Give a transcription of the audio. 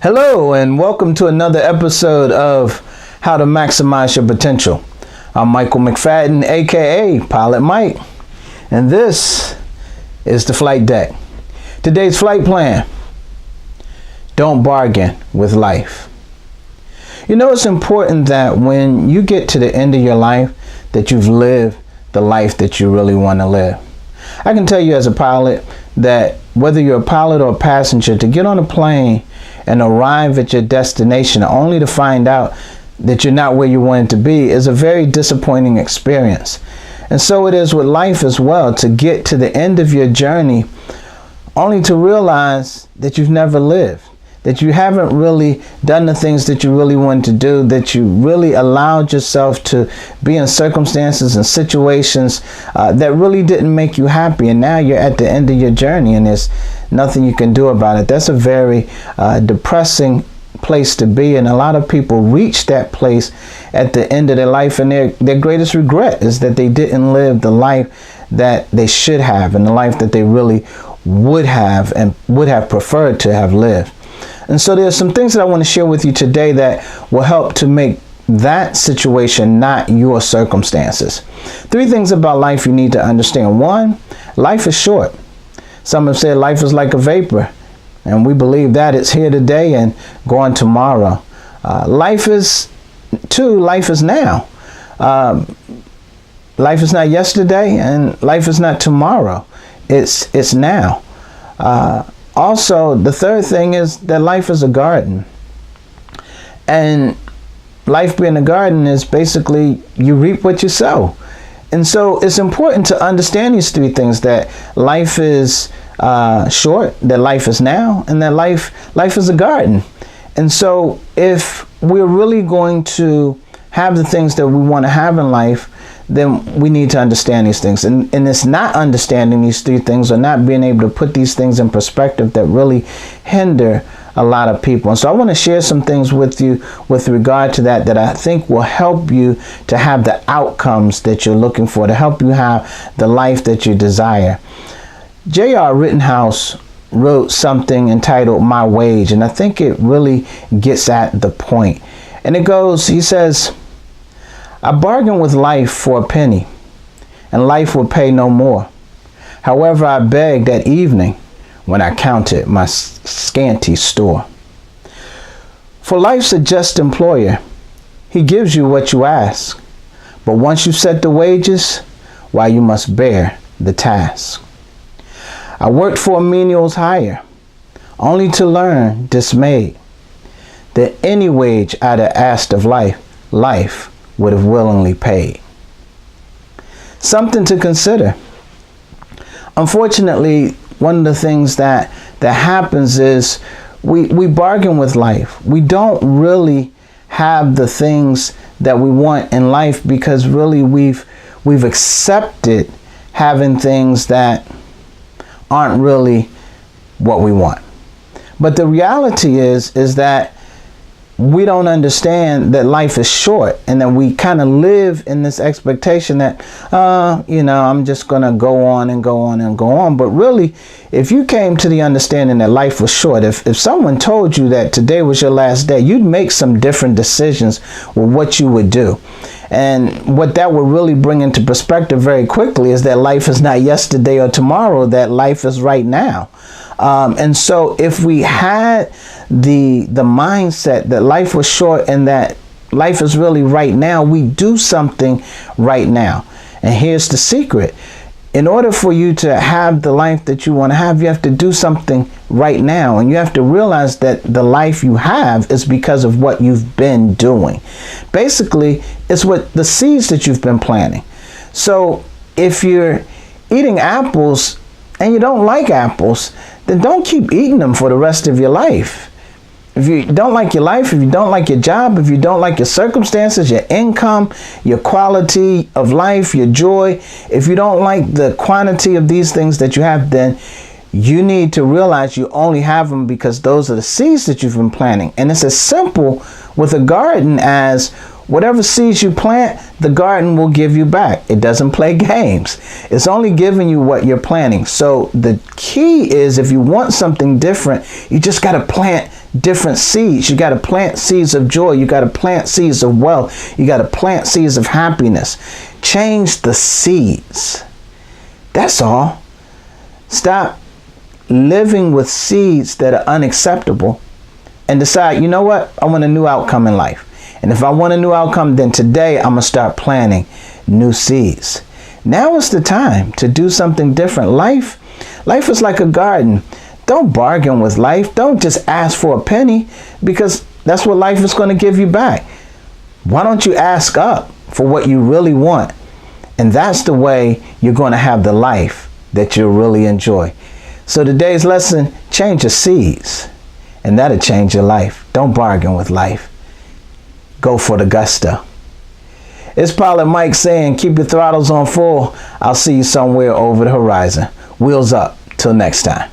Hello and welcome to another episode of How to Maximize Your Potential. I'm Michael McFadden, aka Pilot Mike, and this is the flight deck. Today's flight plan: don't bargain with life. You know, it's important that when you get to the end of your life that you've lived the life that you really want to live. I can tell you as a pilot that whether you're a pilot or a passenger, to get on a plane and arrive at your destination only to find out that you're not where you wanted to be is a very disappointing experience. And so it is with life as well, to get to the end of your journey only to realize that you've never lived, that you haven't really done the things that you really wanted to do, that you really allowed yourself to be in circumstances and situations that really didn't make you happy, and now you're at the end of your journey and there's nothing you can do about it. That's a very depressing place to be, and a lot of people reach that place at the end of their life, and their greatest regret is that they didn't live the life that they should have, and the life that they really would have and would have preferred to have lived. And so there's some things that I want to share with you today that will help to make that situation not your circumstances. 3 things about life you need to understand. 1, life is short. Some have said life is like a vapor, and we believe that it's here today and gone tomorrow. Life is now. Life is not yesterday, and life is not tomorrow. It's now. Also, the third thing is that life is a garden. And life being a garden is basically you reap what you sow. And so it's important to understand these 3 things: that life is short, that life is now, and that life is a garden. And so if we're really going to have the things that we want to have in life, then we need to understand these things. And it's not understanding these 3 things or not being able to put these things in perspective that really hinder a lot of people. And so I want to share some things with you with regard to that I think will help you to have the outcomes that you're looking for, to help you have the life that you desire. J.R. Rittenhouse wrote something entitled My Wage, and I think it really gets at the point. And it goes, he says, "I bargained with life for a penny, and life would pay no more. However, I begged that evening when I counted my scanty store. For life's a just employer. He gives you what you ask. But once you set the wages, why, you must bear the task. I worked for a menial's hire, only to learn dismayed that any wage I'd have asked of life would have willingly paid." Something to consider. Unfortunately, one of the things that happens is we bargain with life. We don't really have the things that we want in life because really we've accepted having things that aren't really what we want. But the reality is that we don't understand that life is short, and that we kind of live in this expectation that, I'm just going to go on and go on and go on. But really, if you came to the understanding that life was short, if someone told you that today was your last day, you'd make some different decisions with what you would do. And what that would really bring into perspective very quickly is that life is not yesterday or tomorrow, that life is right now. And so if we had the mindset that life was short and that life is really right now, we do something right now. And here's the secret. In order for you to have the life that you want to have, you have to do something right now. And you have to realize that the life you have is because of what you've been doing. Basically, it's what the seeds that you've been planting. So if you're eating apples and you don't like apples, then don't keep eating them for the rest of your life. If you don't like your life, if you don't like your job, if you don't like your circumstances, your income, your quality of life, your joy, if you don't like the quantity of these things that you have, then you need to realize you only have them because those are the seeds that you've been planting. And it's as simple with a garden as Whatever seeds you plant, the garden will give you back. It doesn't play games. It's only giving you what you're planting. So the key is, if you want something different, you just got to plant different seeds. You got to plant seeds of joy. You got to plant seeds of wealth. You got to plant seeds of happiness. Change the seeds. That's all. Stop living with seeds that are unacceptable and decide, you know what? I want a new outcome in life. And if I want a new outcome, then today I'm going to start planting new seeds. Now is the time to do something different. Life is like a garden. Don't bargain with life. Don't just ask for a penny, because that's what life is going to give you back. Why don't you ask up for what you really want? And that's the way you're going to have the life that you'll really enjoy. So today's lesson, change your seeds, and that'll change your life. Don't bargain with life. Go for the gusto. It's Pilot Mike saying, keep your throttles on full. I'll see you somewhere over the horizon. Wheels up. Till next time.